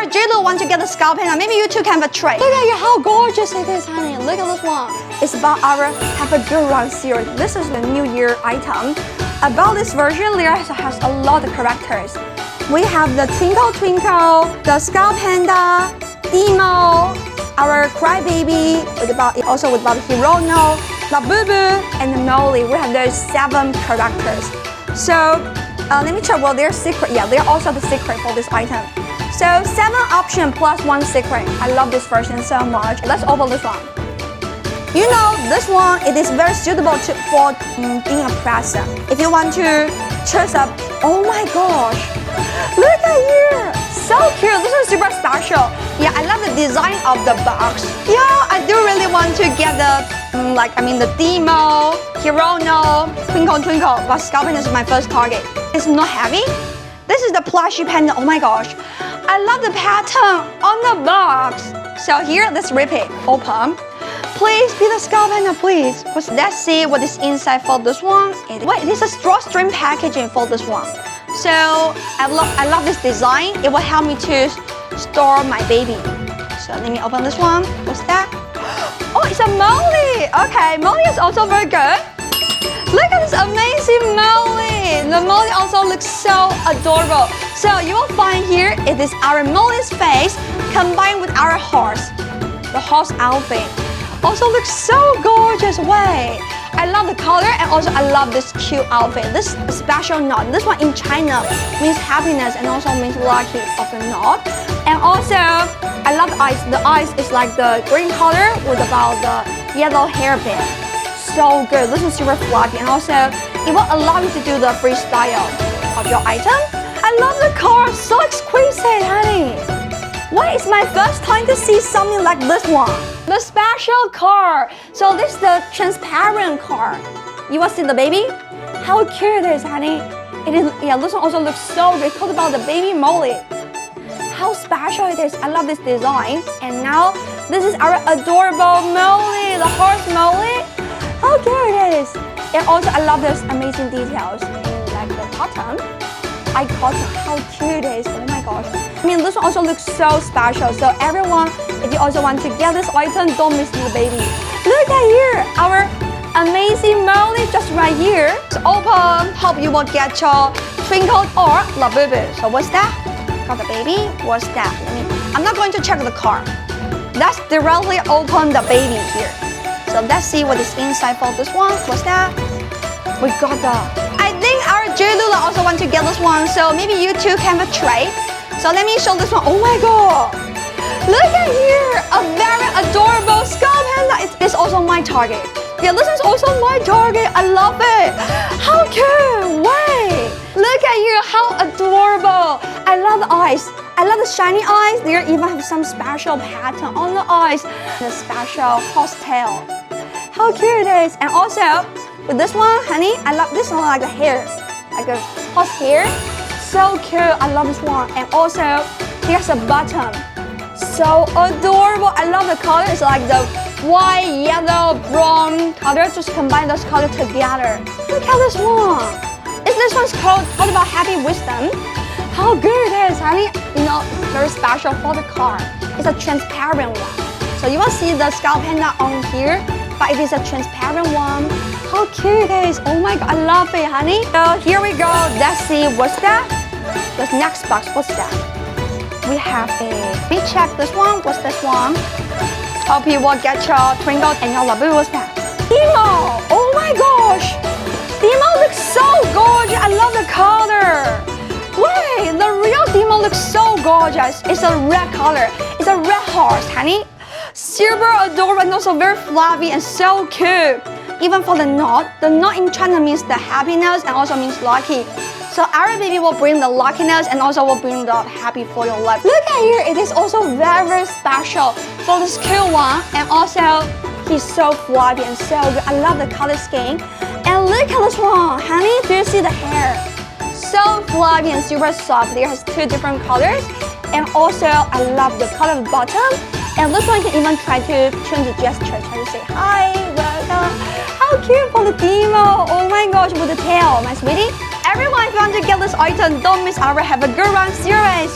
our J-Lo want to get the scalp panda, maybe you too can have a try. Look at how gorgeous it is, honey. Look at this one. It's about our Have a Good Run series. This is the New Year item. About this version, there has a lot of characters. We have the Twinkle Twinkle, the Scalp Panda, Demo, our Crybaby, also with about Hirono, La Boo Boo, and the Molly. We have those 7 characters. So let me check. Well, they're secret. Yeah, they're also the secret for this item. So 7 options plus 1 secret. I love this version so much. Let's open this one. You know, this one, it is very suitable for being a presser. If you want to choose up, oh my gosh, look at here, so cute. This is super special. Yeah, I love the design of the box. Yeah, I do really want to get the, the Demo, Hirono, Twinkle Twinkle, but Scalp Panda is my first target. It's not heavy. This is the plushy panda. Oh my gosh, I love the pattern on the box. So here, let's rip it open. Please be the Scalp Panda, please. Let's see what is inside for this one. Wait, this is drawstring packaging for this one. So I love this design. It will help me to store my baby. So let me open this one. What's that? Oh, it's a Molly. Okay, Molly is also very good. Look at this amazing Molly. The Molly also looks so adorable. So you will find here, it is our Molly's face combined with our horse. The horse outfit. Also looks so gorgeous. Wait, I love the color and also I love this cute outfit. This special knot. This one in China means happiness and also means lucky of the knot. And also, I love the eyes. The eyes is like the green color with about the yellow hairband. So good. This is super fluffy and also it will allow you to do the freestyle of your item. I love the car. So exquisite, honey. Why it's my first time to see something like this one. The special car. So this is the transparent car. You want to see the baby? How cute it is, honey. It is. Yeah, this one also looks so good. Talk about the baby Molly. How special it is. I love this design. And now this is our adorable Molly, the horse Molly. How cute it is. And also I love those amazing details in like the cotton. How cute it is. Oh my gosh. I mean, this one also looks so special. So everyone, if you also want to get this item, don't miss the baby. Look at here, our amazing Molly just right here. It's open. Hope you will get your Twinkle or La Boo Boo. So what's that? Got the baby. What's that? I'm not going to check the car. Let's directly open the baby here. So let's see what is inside for this one. What's that? We got the. I think our J-Lula also want to get this one. So maybe you too can have a tray. So let me show this one. Oh my god! Look at here! A very adorable Scalp Panda. It's also my target. Yeah, this is also my target. I love it. How cute! Wait! Look at here, how adorable! I love the eyes. I love the shiny eyes. There even have some special pattern on the eyes. The special horse tail. How cute it is! And also, with this one, honey, I love this one like the hair. Like a horse hair. So cute, I love this one. And also, here's a button. So adorable. I love the color. It's like the white, yellow, brown color. Just combine those colors together. Look at this one. This one's called about happy wisdom. How good it is, honey. You know, it's very special for the car. It's a transparent one. So you won't see the Scalp Panda on here, but it is a transparent one. How cute it is. Oh my god, I love it, honey. So here we go. Let's see what's that. The next box, what's that? We have let me check this one. What's this one? Hope you will get your Twinkle and your La Boo. What's that? Demo! Oh my gosh! Demo looks so gorgeous. I love the color. Wait, the real Demo looks so gorgeous. It's a red color. It's a red horse, honey. Super adorable and also very fluffy and so cute. Even for the knot in China means the happiness and also means lucky. So our baby will bring the luckiness and also will bring the happy for your life. Look at here, it is also very, very special for this cute one. And also, he's so fluffy and so good. I love the color scheme. And look at this one, honey. Do you see the hair? So fluffy and super soft. There has 2 different colors. And also, I love the color of the bottom. And this one can even try to change the gesture. Try to say, hi, welcome. How cute for the Demo. Oh my gosh, with the tail, my sweetie. Everyone, if you want to get this item, don't miss our Have a Good Run series.